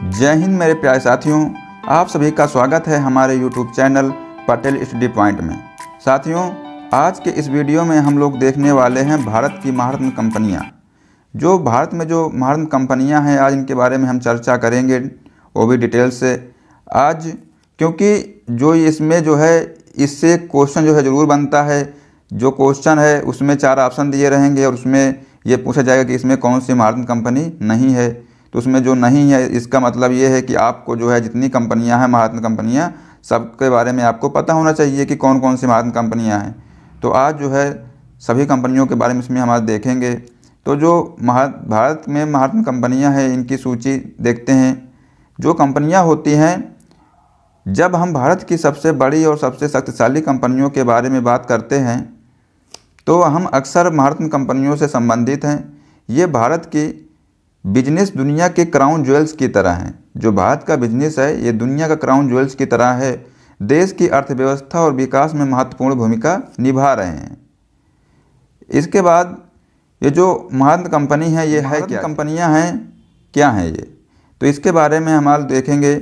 जय हिंद मेरे प्यारे साथियों, आप सभी का स्वागत है हमारे YouTube channel Patel study point में। साथियों, आज के इस वीडियो में हम लोग देखने वाले हैं भारत की महारत्न कंपनियां। जो भारत में जो महारत्न कंपनियां हैं, आज इनके बारे में हम चर्चा करेंगे, वो भी डिटेल से आज, क्योंकि जो इसमें जो है इससे क्वेश्चन जो है ज़रूर बनता है। जो क्वेश्चन है उसमें 4 ऑप्शन दिए रहेंगे और उसमें ये पूछा जाएगा कि इसमें कौन सी महारत्न कंपनी नहीं है। तो उसमें जो नहीं है इसका मतलब ये है कि आपको जो है जितनी कंपनियां हैं महारत्न कंपनियां, सबके बारे में आपको पता होना चाहिए कि कौन कौन सी महारत्न कंपनियां हैं। तो आज जो है सभी कंपनियों के बारे में इसमें हम देखेंगे। तो जो भारत में महारत्न कंपनियां हैं, इनकी सूची देखते हैं। जो कंपनियां होती हैं, जब हम भारत की सबसे बड़ी और सबसे शक्तिशाली कंपनियों के बारे में बात करते हैं तो हम अक्सर महारत्न कंपनियों से संबंधित हैं। ये भारत की बिजनेस दुनिया के क्राउन ज्वेल्स की तरह हैं। जो भारत का बिजनेस है ये दुनिया का क्राउन ज्वेल्स की तरह है। देश की अर्थव्यवस्था और विकास में महत्वपूर्ण भूमिका निभा रहे हैं। इसके बाद ये जो महारत्न कंपनी है ये है क्या, कंपनियां हैं क्या हैं ये, तो इसके बारे में हम आज देखेंगे।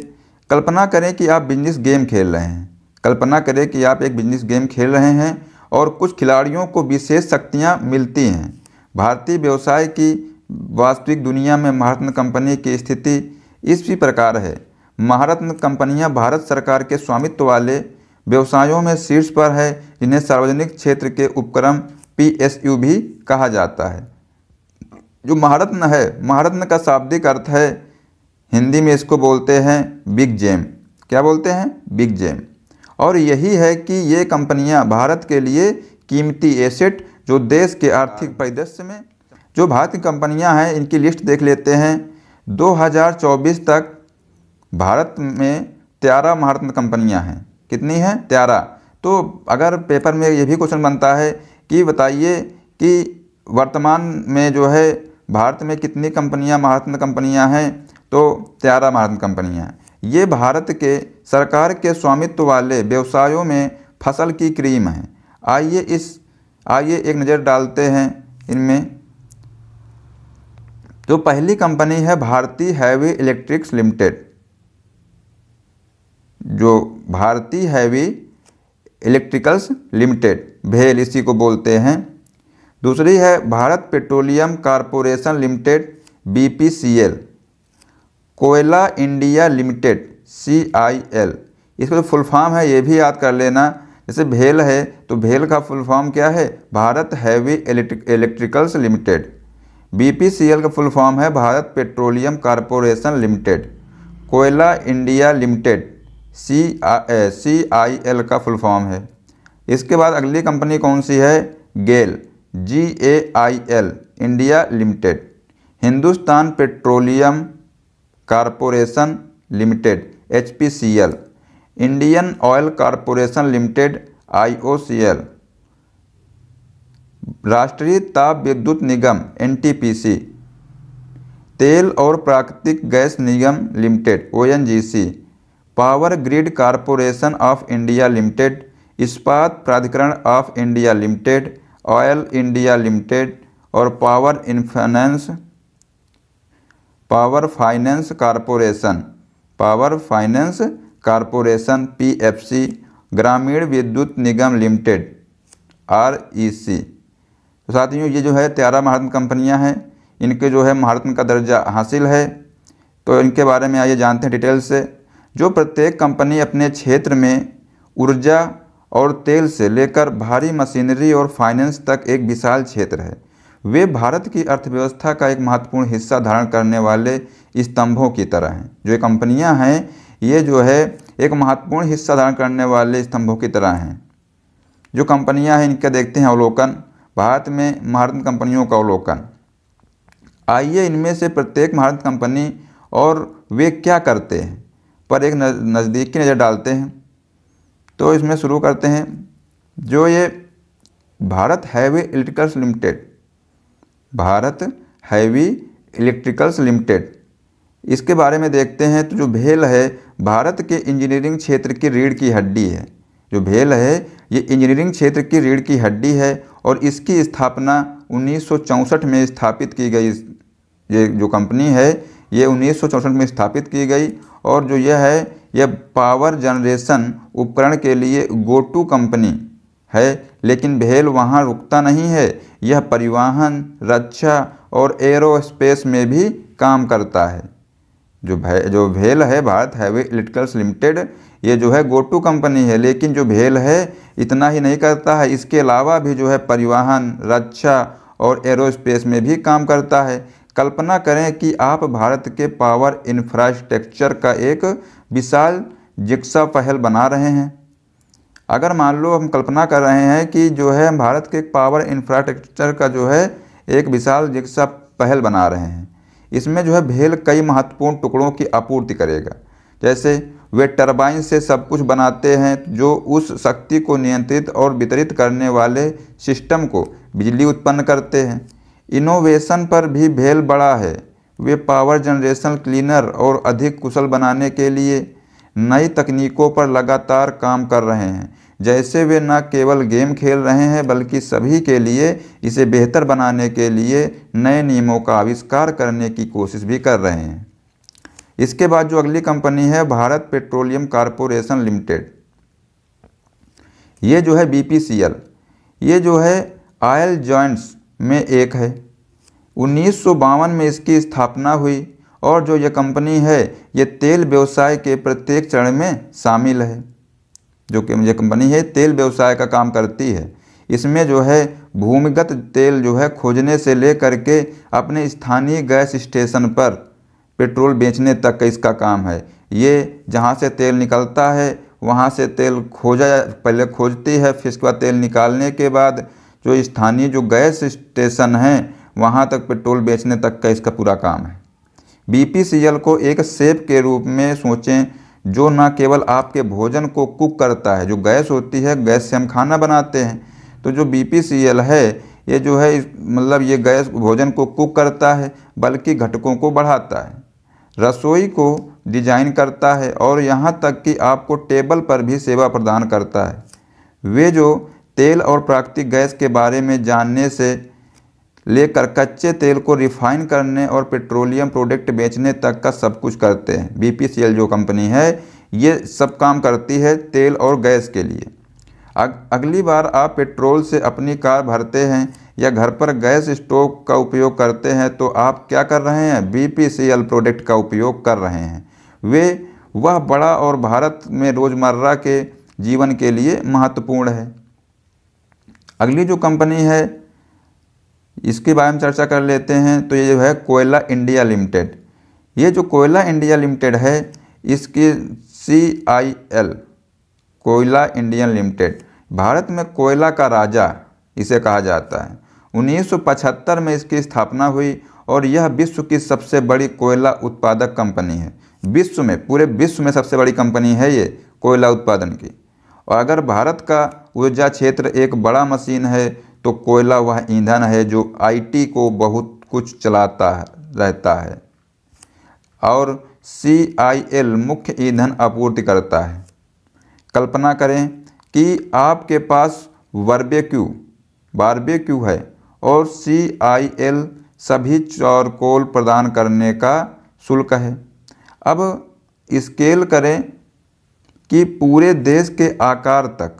कल्पना करें कि आप बिजनेस गेम खेल रहे हैं। कल्पना करें कि आप एक बिजनेस गेम खेल रहे हैं और कुछ खिलाड़ियों को विशेष शक्तियाँ मिलती हैं। भारतीय व्यवसाय की वास्तविक दुनिया में महारत्न कंपनी की स्थिति इस प्रकार है। महारत्न कंपनियां भारत सरकार के स्वामित्व वाले व्यवसायों में शीर्ष पर है, जिन्हें सार्वजनिक क्षेत्र के उपक्रम PSU भी कहा जाता है। जो महारत्न है, महारत्न का शाब्दिक अर्थ है, हिंदी में इसको बोलते हैं बिग जेम। क्या बोलते हैं? Big gem. और यही है कि ये कंपनियां भारत के लिए कीमती एसेट, जो देश के आर्थिक परिदृश्य में जो भारत की कंपनियां हैं, इनकी लिस्ट देख लेते हैं। 2024 तक भारत में 13 महारत्न कंपनियां हैं। कितनी हैं? 13। तो अगर पेपर में ये भी क्वेश्चन बनता है कि बताइए कि वर्तमान में जो है भारत में कितनी कंपनियां महारत्न कंपनियां हैं, तो 13 महारत्न कंपनियां हैं। ये भारत के सरकार के स्वामित्व वाले व्यवसायों में फसल की क्रीम है। आइए एक नज़र डालते हैं इनमें। जो पहली कंपनी है भारती हैवी इलेक्ट्रिक्स लिमिटेड। जो भारती हैवी इलेक्ट्रिकल्स लिमिटेड, भेल इसी को बोलते हैं। दूसरी है Bharat petroleum corporation limited, BPCL। कोयला इंडिया लिमिटेड, CIL। इसका जो फुल फॉर्म है ये भी याद कर लेना। जैसे भेल है तो भेल का फुल फॉर्म क्या है? Bharat heavy electricals limited. BPCL का फुल फॉर्म है भारत पेट्रोलियम कॉरपोरेशन लिमिटेड। कोयला इंडिया लिमिटेड, CIL का फुल फॉर्म है। इसके बाद अगली कंपनी कौन सी है? गेल, GAIL India limited. Hindustan petroleum corporation limited, HPCL। Indian oil corporation limited, IOCL। राष्ट्रीय ताप विद्युत निगम, NTPC। तेल और प्राकृतिक gas Nigam limited, ONGC। Power grid corporation of India limited. इस्पात प्राधिकरण of India limited, oil India limited. और पावर फाइनेंस कॉरपोरेशन, PFC। ग्रामीण विद्युत निगम लिमिटेड, REC। तो साथियों, ये जो है 13 महारत्न कंपनियां हैं। इनके जो है महारत्न का दर्जा हासिल है। तो इनके बारे में आइए जानते हैं डिटेल से। जो प्रत्येक कंपनी अपने क्षेत्र में ऊर्जा और तेल से लेकर भारी मशीनरी और फाइनेंस तक एक विशाल क्षेत्र है। वे भारत की अर्थव्यवस्था का एक महत्वपूर्ण हिस्सा धारण करने वाले स्तंभों की तरह हैं। जो ये कंपनियां हैं ये जो है एक महत्वपूर्ण हिस्सा धारण करने वाले स्तंभों की तरह हैं। जो कंपनियां हैं इनका देखते हैं अवलोकन। भारत में महारत्न कंपनियों का अवलोकन। आइए इनमें से प्रत्येक महारत्न कंपनी और वे क्या करते हैं पर एक नज़दीकी नज़र डालते हैं। तो इसमें शुरू करते हैं। जो ये Bharat heavy electricals limited, Bharat heavy electricals limited, इसके बारे में देखते हैं। तो जो भेल है भारत के इंजीनियरिंग क्षेत्र की रीढ़ की हड्डी है। जो भेल है ये इंजीनियरिंग क्षेत्र की रीढ़ की हड्डी है और इसकी स्थापना 1964 में स्थापित की गई। ये जो कंपनी है ये 1964 में स्थापित की गई और जो यह है यह पावर जनरेशन उपकरण के लिए गो टू कंपनी है। लेकिन भेल वहाँ रुकता नहीं है, यह परिवहन, रक्षा और एरोस्पेस में भी काम करता है। जो भेल है, भारत हैवी इलेक्ट्रिकल्स लिमिटेड, ये जो है गो टू कंपनी है, लेकिन जो भेल है इतना ही नहीं करता है, इसके अलावा भी जो है परिवहन, रक्षा और एरोस्पेस में भी काम करता है। कल्पना करें कि आप भारत के पावर इंफ्रास्ट्रक्चर का एक विशाल जिक्सा पहल बना रहे हैं। अगर मान लो हम कल्पना कर रहे हैं कि जो है हम भारत के पावर इंफ्रास्ट्रक्चर का जो है एक विशाल जिक्सा पहल बना रहे हैं, इसमें जो है भेल कई महत्वपूर्ण टुकड़ों की आपूर्ति करेगा। जैसे वे टरबाइन से सब कुछ बनाते हैं जो उस शक्ति को नियंत्रित और वितरित करने वाले सिस्टम को बिजली उत्पन्न करते हैं। इनोवेशन पर भी भेल बड़ा है। वे पावर जनरेशन क्लीनर और अधिक कुशल बनाने के लिए नई तकनीकों पर लगातार काम कर रहे हैं। जैसे वे न केवल गेम खेल रहे हैं बल्कि सभी के लिए इसे बेहतर बनाने के लिए नए नियमों का आविष्कार करने की कोशिश भी कर रहे हैं। इसके बाद जो अगली कंपनी है भारत पेट्रोलियम कॉरपोरेशन लिमिटेड, ये जो है BPCL, ये जो है ऑयल जॉइंट्स में एक है। 1952 में इसकी स्थापना हुई और जो यह कंपनी है ये तेल व्यवसाय के प्रत्येक चरण में शामिल है। जो कि ये कंपनी है तेल व्यवसाय का काम करती है। इसमें जो है भूमिगत तेल जो है खोजने से लेकर के अपने स्थानीय गैस स्टेशन पर पेट्रोल बेचने तक का इसका काम है। ये जहाँ से तेल निकलता है वहाँ से तेल पहले खोजती है, फिर इसके बाद तेल निकालने के बाद जो स्थानीय जो गैस स्टेशन हैं वहाँ तक पेट्रोल बेचने तक का इसका पूरा काम है। BPCL को एक शेफ के रूप में सोचें जो न केवल आपके भोजन को कुक करता है, जो गैस होती है, गैस से हम खाना बनाते हैं, तो जो BPCL है ये जो है मतलब ये गैस भोजन को कुक करता है बल्कि घटकों को बढ़ाता है, रसोई को डिजाइन करता है और यहाँ तक कि आपको टेबल पर भी सेवा प्रदान करता है। वे जो तेल और प्राकृतिक गैस के बारे में जानने से लेकर कच्चे तेल को रिफाइन करने और पेट्रोलियम प्रोडक्ट बेचने तक का सब कुछ करते हैं। BPCL जो कंपनी है ये सब काम करती है तेल और गैस के लिए। अगली बार आप पेट्रोल से अपनी कार भरते हैं या घर पर गैस स्टोव का उपयोग करते हैं तो आप क्या कर रहे हैं? BPCL प्रोडक्ट का उपयोग कर रहे हैं। वह बड़ा और भारत में रोज़मर्रा के जीवन के लिए महत्वपूर्ण है। अगली जो कंपनी है इसके बारे में चर्चा कर लेते हैं, तो ये जो है कोयला इंडिया लिमिटेड। ये जो कोयला इंडिया लिमिटेड है इसकी CIL कोयला इंडियन लिमिटेड भारत में कोयला का राजा इसे कहा जाता है। 1975 में इसकी स्थापना हुई और यह विश्व की सबसे बड़ी कोयला उत्पादक कंपनी है। विश्व में, पूरे विश्व में सबसे बड़ी कंपनी है ये कोयला उत्पादन की। और अगर भारत का ऊर्जा क्षेत्र एक बड़ा मशीन है तो कोयला वह ईंधन है जो IT को बहुत कुछ चलाता रहता है। और CIL मुख्य ईंधन आपूर्ति करता है। कल्पना करें कि आपके पास बारबेक्यू है और CIL सभी चारकोल प्रदान करने का शुल्क है। अब स्केल करें कि पूरे देश के आकार तक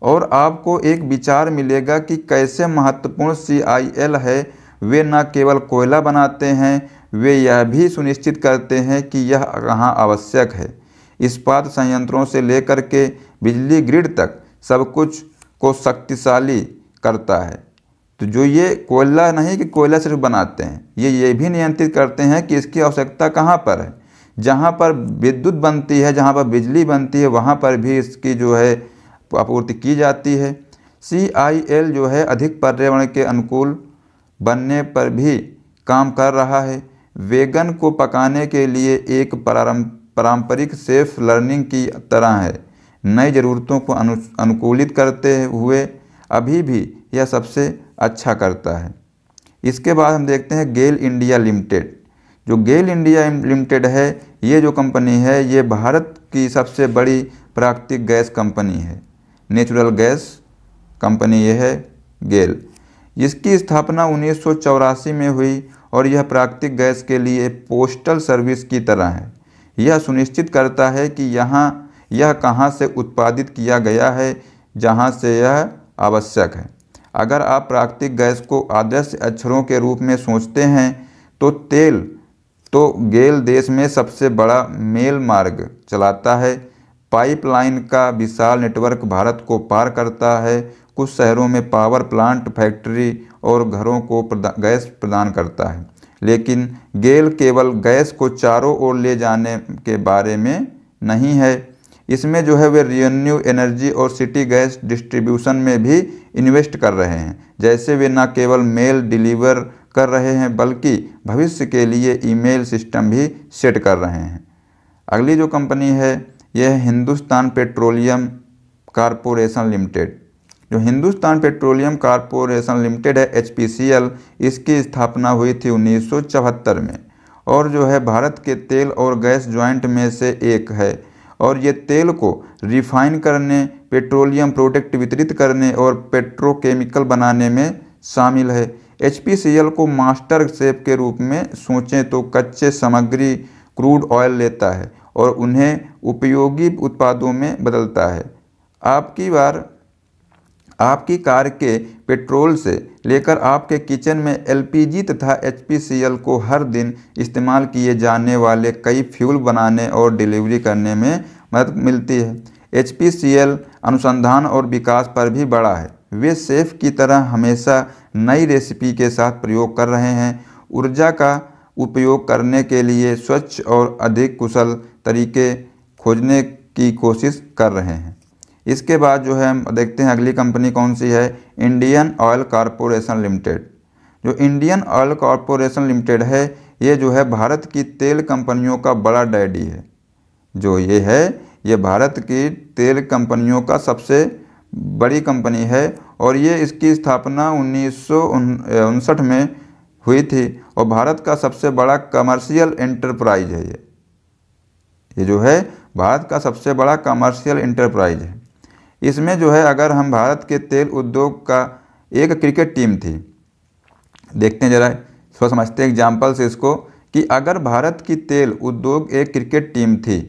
और आपको एक विचार मिलेगा कि कैसे महत्वपूर्ण CIL है। वे न केवल कोयला बनाते हैं, वे यह भी सुनिश्चित करते हैं कि यह कहाँ आवश्यक है। इस्पात संयंत्रों से लेकर के बिजली ग्रिड तक सब कुछ को शक्तिशाली करता है। तो जो ये कोयला नहीं कि कोयला सिर्फ बनाते हैं, ये भी नियंत्रित करते हैं कि इसकी आवश्यकता कहाँ पर है। जहाँ पर विद्युत बनती है, जहाँ पर बिजली बनती है, वहाँ पर भी इसकी जो है आपूर्ति की जाती है। CIL जो है अधिक पर्यावरण के अनुकूल बनने पर भी काम कर रहा है। वेगन को पकाने के लिए एक पारंपरिक सेफ लर्निंग की तरह है। नई ज़रूरतों को अनुकूलित करते हुए अभी भी यह सबसे अच्छा करता है। इसके बाद हम देखते हैं गेल इंडिया लिमिटेड। जो गेल इंडिया लिमिटेड है ये जो कंपनी है ये भारत की सबसे बड़ी प्राकृतिक गैस कंपनी है। नेचुरल गैस कंपनी ये है गेल। इसकी स्थापना 1984 में हुई और यह प्राकृतिक गैस के लिए पोस्टल सर्विस की तरह है। यह सुनिश्चित करता है कि यह कहाँ से उत्पादित किया गया है, जहाँ से यह आवश्यक है। अगर आप प्राकृतिक गैस को आदर्श अक्षरों के रूप में सोचते हैं तो गेल देश में सबसे बड़ा मेल मार्ग चलाता है। पाइपलाइन का विशाल नेटवर्क भारत को पार करता है। कुछ शहरों में पावर प्लांट, फैक्ट्री और घरों को गैस प्रदान करता है। लेकिन गेल केवल गैस को चारों ओर ले जाने के बारे में नहीं है, इसमें जो है वे रिन्यू एनर्जी और सिटी गैस डिस्ट्रीब्यूशन में भी इन्वेस्ट कर रहे हैं। जैसे वे न केवल मेल डिलीवर कर रहे हैं बल्कि भविष्य के लिए ईमेल सिस्टम भी सेट कर रहे हैं। अगली जो कंपनी है यह हिंदुस्तान पेट्रोलियम कॉरपोरेशन लिमिटेड। जो हिंदुस्तान पेट्रोलियम कॉरपोरेशन लिमिटेड है HPCL, इसकी स्थापना हुई थी 1974 में और जो है भारत के तेल और गैस जॉइंट में से एक है और ये तेल को रिफाइन करने, पेट्रोलियम प्रोडक्ट वितरित करने और पेट्रोकेमिकल बनाने में शामिल है। HPCL को मास्टर शेफ के रूप में सोचें तो कच्चे सामग्री क्रूड ऑयल लेता है और उन्हें उपयोगी उत्पादों में बदलता है। आपकी कार के पेट्रोल से लेकर आपके किचन में LPG तथा HPCL को हर दिन इस्तेमाल किए जाने वाले कई फ्यूल बनाने और डिलीवरी करने में मदद मिलती है। HPCL अनुसंधान और विकास पर भी बड़ा है। वे शेफ की तरह हमेशा नई रेसिपी के साथ प्रयोग कर रहे हैं। ऊर्जा का उपयोग करने के लिए स्वच्छ और अधिक कुशल तरीके खोजने की कोशिश कर रहे हैं। इसके बाद जो है हम देखते हैं अगली कंपनी कौन सी है, इंडियन ऑयल कॉरपोरेशन लिमिटेड। जो इंडियन ऑयल कॉरपोरेशन लिमिटेड है ये जो है भारत की तेल कंपनियों का बड़ा डैडी है। जो ये है ये भारत की तेल कंपनियों का सबसे बड़ी कंपनी है और ये इसकी स्थापना 1959 में हुई थी और भारत का सबसे बड़ा कमर्शियल एंटरप्राइज है। ये जो है भारत का सबसे बड़ा कमर्शियल एंटरप्राइज है। इसमें जो है अगर हम भारत के तेल उद्योग का एक क्रिकेट टीम थी, देखते हैं जरा इसको समझते हैं एग्जाम्पल से इसको, कि अगर भारत की तेल उद्योग एक क्रिकेट टीम थी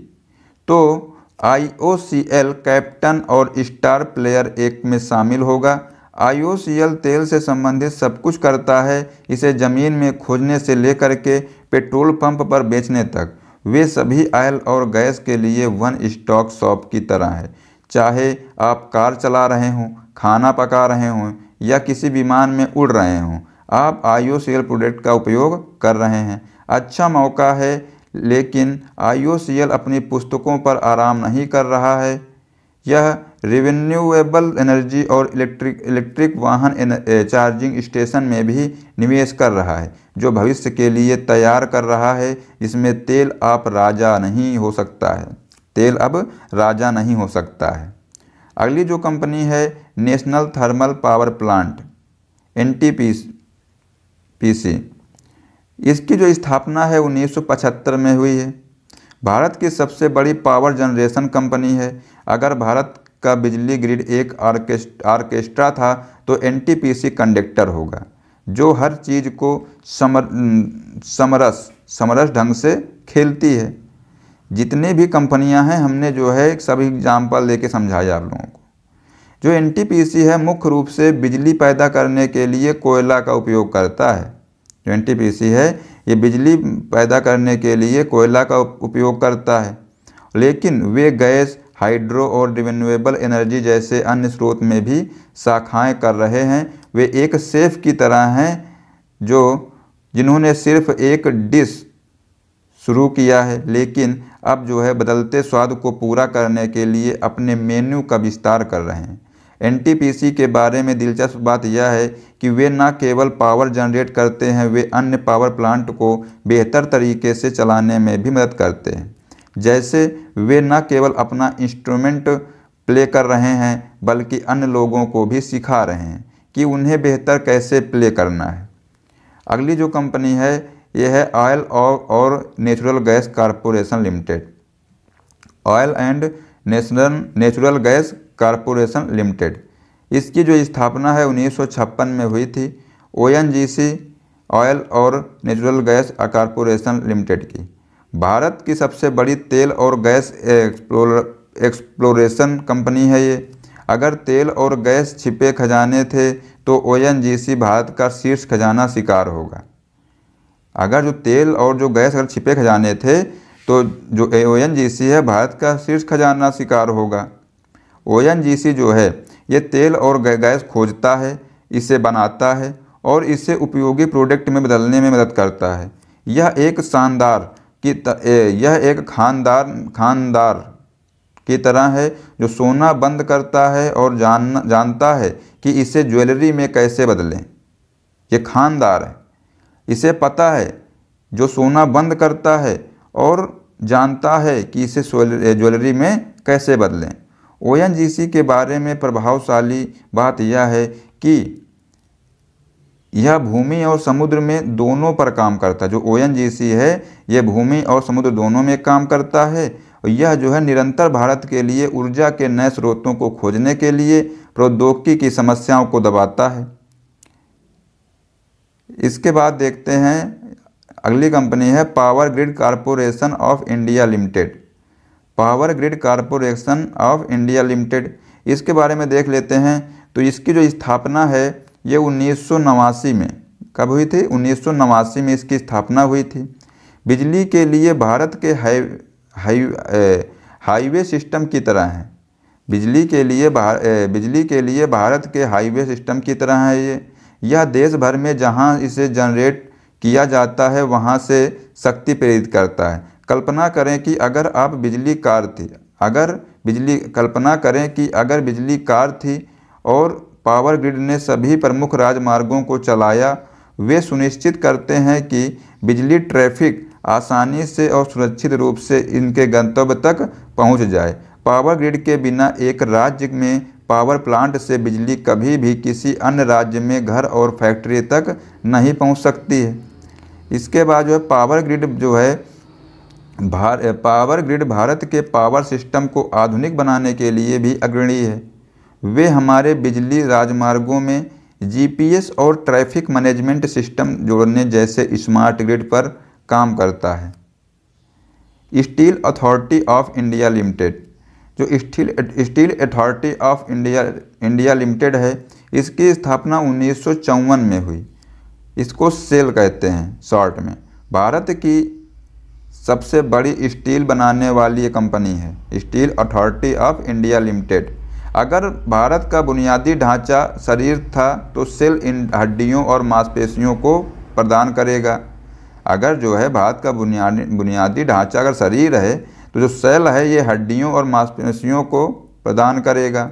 तो IOCL कैप्टन और स्टार प्लेयर एक में शामिल होगा। IOCL तेल से संबंधित सब कुछ करता है, इसे ज़मीन में खोजने से लेकर के पेट्रोल पंप पर बेचने तक। वे सभी ऑयल और गैस के लिए वन स्टॉप शॉप की तरह है। चाहे आप कार चला रहे हों, खाना पका रहे हों या किसी विमान में उड़ रहे हों, आप IOCL प्रोडक्ट का उपयोग कर रहे हैं। अच्छा मौका है, लेकिन IOCL अपनी पुस्तकों पर आराम नहीं कर रहा है। यह रिन्यूएबल एनर्जी और इलेक्ट्रिक वाहन चार्जिंग स्टेशन में भी निवेश कर रहा है, जो भविष्य के लिए तैयार कर रहा है, जिसमें तेल अब राजा नहीं हो सकता है। अगली जो कंपनी है national thermal power plant NTPC। इसकी जो स्थापना है 1975 में हुई है। भारत की सबसे बड़ी पावर जनरेशन कंपनी है। अगर भारत का बिजली ग्रिड एक ऑर्केस्ट्रा था तो NTPC कंडक्टर होगा, जो हर चीज़ को समरस ढंग से खेलती है। जितनी भी कंपनियां हैं हमने जो है सभी एग्जाम्पल लेके समझाया आप लोगों को। जो NTPC है मुख्य रूप से बिजली पैदा करने के लिए कोयला का उपयोग करता है। जो NTPC है ये बिजली पैदा करने के लिए कोयला का उपयोग करता है, लेकिन वे गैस, हाइड्रो और रिन्यूएबल एनर्जी जैसे अन्य स्रोत में भी शाखाएं कर रहे हैं। वे एक शेफ की तरह हैं जिन्होंने सिर्फ एक डिश शुरू किया है, लेकिन अब जो है बदलते स्वाद को पूरा करने के लिए अपने मेन्यू का विस्तार कर रहे हैं। NTPC के बारे में दिलचस्प बात यह है कि वे न केवल पावर जनरेट करते हैं, वे अन्य पावर प्लांट को बेहतर तरीके से चलाने में भी मदद करते हैं। जैसे वे न केवल अपना इंस्ट्रूमेंट प्ले कर रहे हैं, बल्कि अन्य लोगों को भी सिखा रहे हैं कि उन्हें बेहतर कैसे प्ले करना है। अगली जो कंपनी है यह है ऑयल और natural gas corporation limited. Oil and natural gas corporation limited. इसकी जो स्थापना है 1956 में हुई थी। ONGC ऑयल और नेचुरल गैस कॉरपोरेशन लिमिटेड की। भारत की सबसे बड़ी तेल और गैस एक्सप्लोरेशन कंपनी है ये। अगर तेल और गैस छिपे खजाने थे तो ओएनजीसी भारत का शीर्ष खजाना शिकार होगा। अगर जो तेल और जो गैस अगर छिपे खजाने थे तो जो ओएनजीसी है भारत का शीर्ष खजाना शिकार होगा। ओएनजीसी जो है ये तेल और गैस खोजता है, इसे बनाता है और इसे उपयोगी प्रोडक्ट में बदलने में मदद करता है। यह एक खानदार की तरह है जो सोना बंद करता है और जानता है कि इसे ज्वेलरी में कैसे बदलें। ये खानदार है, इसे पता है, जो सोना बंद करता है और जानता है कि इसे ज्वेलरी में कैसे बदलें। ओएनजीसी के बारे में प्रभावशाली बात यह है कि यह भूमि और समुद्र में दोनों पर काम करता है। जो ओएनजीसी है यह भूमि और समुद्र दोनों में काम करता है और यह जो है निरंतर भारत के लिए ऊर्जा के नए स्रोतों को खोजने के लिए प्रौद्योगिकी की समस्याओं को दबाता है। इसके बाद देखते हैं अगली कंपनी है power grid corporation of India limited. Power grid corporation of India limited, इसके बारे में देख लेते हैं। तो इसकी जो स्थापना है ये 1989 में कब हुई थी? 1989 में इसकी स्थापना हुई थी। बिजली के लिए भारत के हाईवे सिस्टम की तरह है। बिजली के लिए भारत के हाईवे सिस्टम की तरह है ये। यह देश भर में जहां इसे जनरेट किया जाता है वहां से शक्ति प्रेरित करता है। कल्पना करें कि अगर बिजली कार थी और पावर ग्रिड ने सभी प्रमुख राजमार्गों को चलाया। वे सुनिश्चित करते हैं कि बिजली ट्रैफिक आसानी से और सुरक्षित रूप से इनके गंतव्य तक पहुंच जाए। पावर ग्रिड के बिना एक राज्य में पावर प्लांट से बिजली कभी भी किसी अन्य राज्य में घर और फैक्ट्री तक नहीं पहुंच सकती है। इसके बाद जो है पावर ग्रिड भारत के पावर सिस्टम को आधुनिक बनाने के लिए भी अग्रणी है। वे हमारे बिजली राजमार्गों में जीपीएस और ट्रैफिक मैनेजमेंट सिस्टम जोड़ने जैसे स्मार्ट ग्रिड पर काम करता है। Steel authority of India limited, जो steel authority of India limited है, इसकी स्थापना 1954 में हुई। इसको सेल कहते हैं शॉर्ट में। भारत की सबसे बड़ी स्टील बनाने वाली ये कंपनी है, steel authority of India limited. अगर भारत का बुनियादी ढांचा शरीर था तो सेल इन हड्डियों और मांसपेशियों को प्रदान करेगा। अगर जो है भारत का बुनियादी ढांचा अगर शरीर है तो जो सेल है ये हड्डियों और मांसपेशियों को प्रदान करेगा।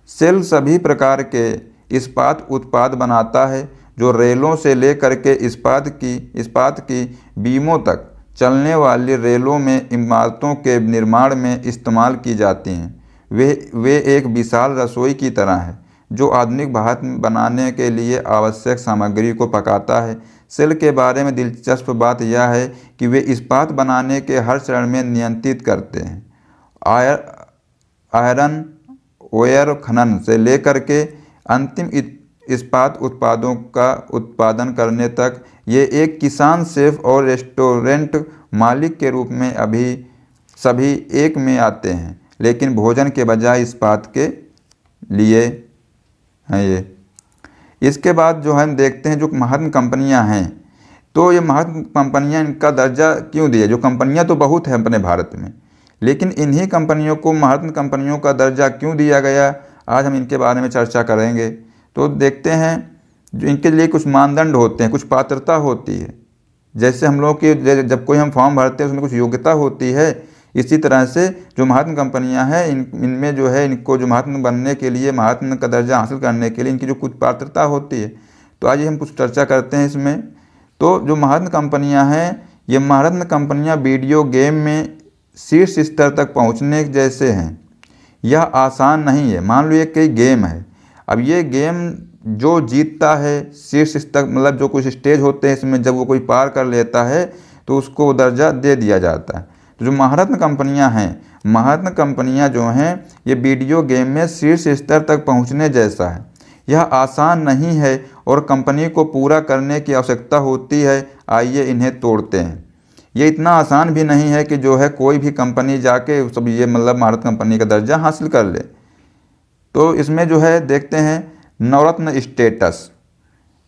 सेल सभी प्रकार के इस्पात उत्पाद बनाता है जो रेलों से लेकर के इस्पात की बीमों तक चलने वाली रेलों में इमारतों के निर्माण में इस्तेमाल की जाती हैं। वे एक विशाल रसोई की तरह है जो आधुनिक भारत बनाने के लिए आवश्यक सामग्री को पकाता है। सेल के बारे में दिलचस्प बात यह है कि वे इस्पात बनाने के हर चरण में नियंत्रित करते हैं। आयरन ओयर खनन से लेकर के अंतिम इस्पात उत्पादों का उत्पादन करने तक ये एक किसान, शेफ और रेस्टोरेंट मालिक के रूप में अभी सभी एक में आते हैं, लेकिन भोजन के बजाय इस्पात के लिए हैं ये। इसके बाद जो हम देखते हैं जो महत्वपूर्ण कंपनियां हैं, तो ये महत्वपूर्ण कंपनियां इनका दर्जा क्यों दिया? जो कंपनियां तो बहुत हैं अपने भारत में, लेकिन इन्हीं कंपनियों को महत्वपूर्ण कंपनियों का दर्जा क्यों दिया गया, आज हम इनके बारे में चर्चा करेंगे। तो देखते हैं जो इनके लिए कुछ मानदंड होते हैं, कुछ पात्रता होती है। जैसे हम लोग के जब कोई हम फॉर्म भरते हैं उसमें कुछ योग्यता होती है, इसी तरह से जो महत्वपूर्ण कंपनियां हैं इनमें जो है इनको जो महत्वपूर्ण बनने के लिए, महत्वपूर्ण का दर्जा हासिल करने के लिए इनकी जो कुछ पात्रता होती है, तो आज हम कुछ चर्चा करते हैं इसमें। तो जो महत्वपूर्ण कंपनियां हैं, ये महत्वपूर्ण कंपनियां वीडियो गेम में शीर्ष स्तर तक पहुंचने जैसे हैं। यह आसान नहीं है। मान लो ये कोई गेम है, अब ये गेम जो जीतता है शीर्ष स्तर, मतलब जो कुछ स्टेज होते हैं इसमें जब वो कोई पार कर लेता है तो उसको दर्जा दे दिया जाता है। तो जो महत्वपूर्ण कंपनियां हैं, महत्वपूर्ण कंपनियां जो हैं ये वीडियो गेम में शीर्ष स्तर तक पहुंचने जैसा है। यह आसान नहीं है और कंपनी को पूरा करने की आवश्यकता होती है, आइए इन्हें तोड़ते हैं। ये इतना आसान भी नहीं है कि जो है कोई भी कंपनी जाके सब ये मतलब महारत कंपनी का दर्जा हासिल कर ले। तो इसमें जो है देखते हैं नवरत्न स्टेटस।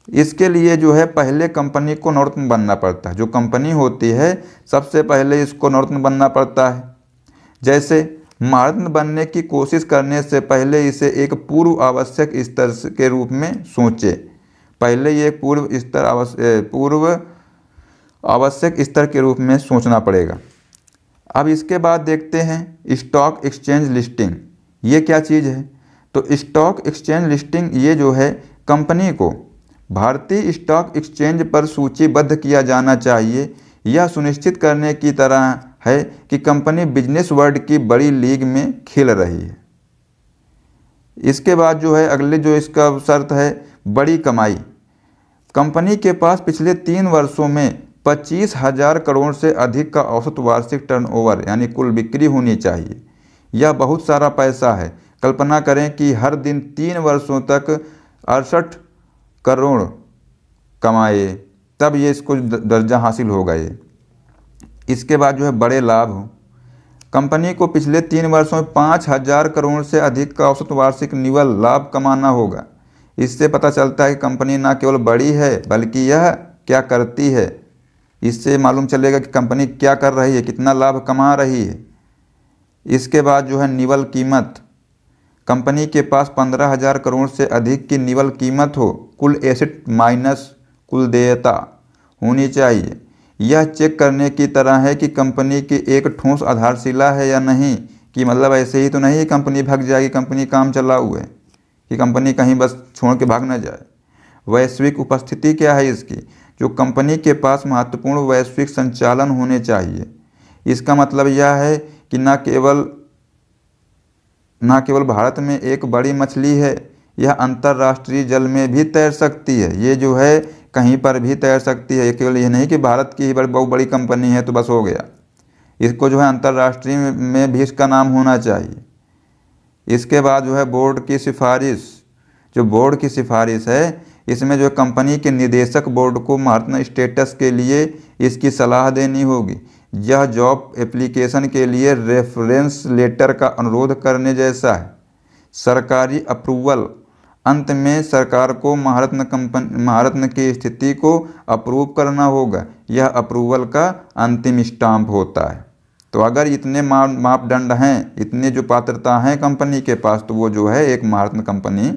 इसके लिए जो है पहले कंपनी को नवरत्न बनना पड़ता है। जो कंपनी होती है सबसे पहले इसको नवरत्न बनना पड़ता है। जैसे महारत्न बनने की कोशिश करने से पहले इसे एक पूर्व आवश्यक स्तर के रूप में सोचे। पहले ये पूर्व आवश्यक स्तर के रूप में सोचना पड़ेगा। अब इसके बाद देखते हैं स्टॉक एक्सचेंज लिस्टिंग। ये क्या चीज़ है? तो स्टॉक एक्सचेंज लिस्टिंग ये जो है कंपनी को भारतीय स्टॉक एक्सचेंज पर सूचीबद्ध किया जाना चाहिए। यह सुनिश्चित करने की तरह है कि कंपनी बिजनेस वर्ल्ड की बड़ी लीग में खेल रही है। इसके बाद जो है अगले जो इसका शर्त है बड़ी कमाई। कंपनी के पास पिछले 3 वर्षों में 25,000 करोड़ से अधिक का औसत वार्षिक टर्नओवर यानी कुल बिक्री होनी चाहिए। यह बहुत सारा पैसा है। कल्पना करें कि हर दिन 3 वर्षों तक 68 करोड़ कमाए, तब ये इसको दर्जा हासिल होगा ये। इसके बाद जो है बड़े लाभ हो। कंपनी को पिछले 3 वर्षों में 5,000 करोड़ से अधिक का औसत वार्षिक निव्वल लाभ कमाना होगा। इससे पता चलता है कि कंपनी न केवल बड़ी है बल्कि यह क्या करती है। इससे मालूम चलेगा कि कंपनी क्या कर रही है, कितना लाभ कमा रही है। इसके बाद जो है निवल कीमत। कंपनी के पास 15,000 करोड़ से अधिक की निवल कीमत हो, कुल एसेट माइनस कुल देयता होनी चाहिए। यह चेक करने की तरह है कि कंपनी की एक ठोस आधारशिला है या नहीं, कि मतलब ऐसे ही तो नहीं है कंपनी भाग जाएगी, कंपनी काम चलाऊ है, कि कंपनी कहीं बस छोड़ के भाग ना जाए। वैश्विक उपस्थिति क्या है इसकी? जो कंपनी के पास महत्वपूर्ण वैश्विक संचालन होने चाहिए। इसका मतलब यह है कि न केवल भारत में एक बड़ी मछली है, यह अंतर्राष्ट्रीय जल में भी तैर सकती है। ये जो है कहीं पर भी तैर सकती है। केवल ये नहीं कि भारत की ही बहुत बड़ी कंपनी है तो बस हो गया। इसको जो है अंतर्राष्ट्रीय में भी इसका नाम होना चाहिए। इसके बाद जो है बोर्ड की सिफारिश। जो बोर्ड की सिफारिश है इसमें जो कंपनी के निदेशक बोर्ड को महारत्न स्टेटस के लिए इसकी सलाह देनी होगी। यह जॉब एप्लीकेशन के लिए रेफरेंस लेटर का अनुरोध करने जैसा है। सरकारी अप्रूवल। अंत में सरकार को महारत्न की स्थिति को अप्रूव करना होगा। यह अप्रूवल का अंतिम स्टाम्प होता है। तो अगर इतने मापदंड हैं, इतनी जो पात्रता हैं कंपनी के पास, तो वो जो है एक महारत्न कंपनी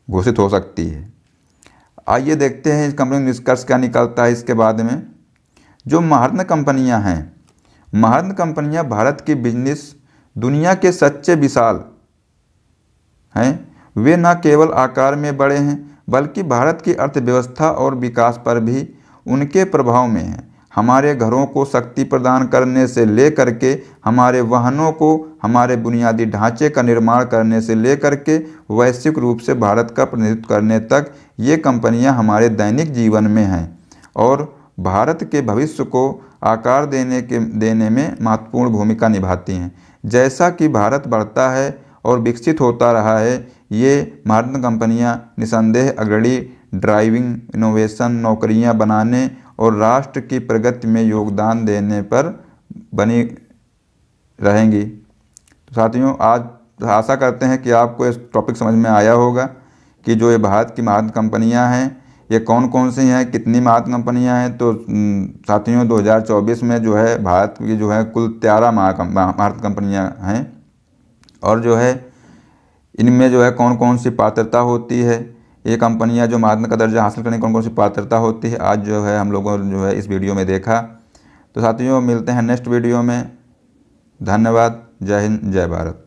घोषित हो सकती है। आइए देखते हैं इस कंपनी में निष्कर्ष क्या निकलता है। इसके बाद में जो महारत्न कंपनियां हैं, महारत्न कंपनियां भारत की बिजनेस दुनिया के सच्चे विशाल हैं। वे न केवल आकार में बड़े हैं बल्कि भारत की अर्थव्यवस्था और विकास पर भी उनके प्रभाव में हैं। हमारे घरों को शक्ति प्रदान करने से लेकर के हमारे वाहनों को, हमारे बुनियादी ढांचे का निर्माण करने से लेकर के वैश्विक रूप से भारत का प्रतिनिधित्व करने तक ये कंपनियां हमारे दैनिक जीवन में हैं और भारत के भविष्य को आकार देने में महत्वपूर्ण भूमिका निभाती हैं। जैसा कि भारत बढ़ता है और विकसित होता रहा है, ये महारत्न कंपनियां निसंदेह अग्रणी ड्राइविंग इनोवेशन, नौकरियां बनाने और राष्ट्र की प्रगति में योगदान देने पर बनी रहेंगी। तो साथियों, आज आशा करते हैं कि आपको इस टॉपिक समझ में आया होगा कि जो ये भारत की महारत्न कंपनियां हैं ये कौन कौन सी हैं, कितनी महारत्न कंपनियां हैं। तो साथियों 2024 में जो है भारत की जो है कुल 13 महारत्न कंपनियां हैं और जो है इनमें जो है कौन कौन सी पात्रता होती है, ये कंपनियां जो महारत्न का दर्जा हासिल करने की कौन कौन सी पात्रता होती है, आज जो है हम लोगों ने जो है इस वीडियो में देखा। तो साथियों मिलते हैं नेक्स्ट वीडियो में। धन्यवाद। जय हिंद, जय भारत।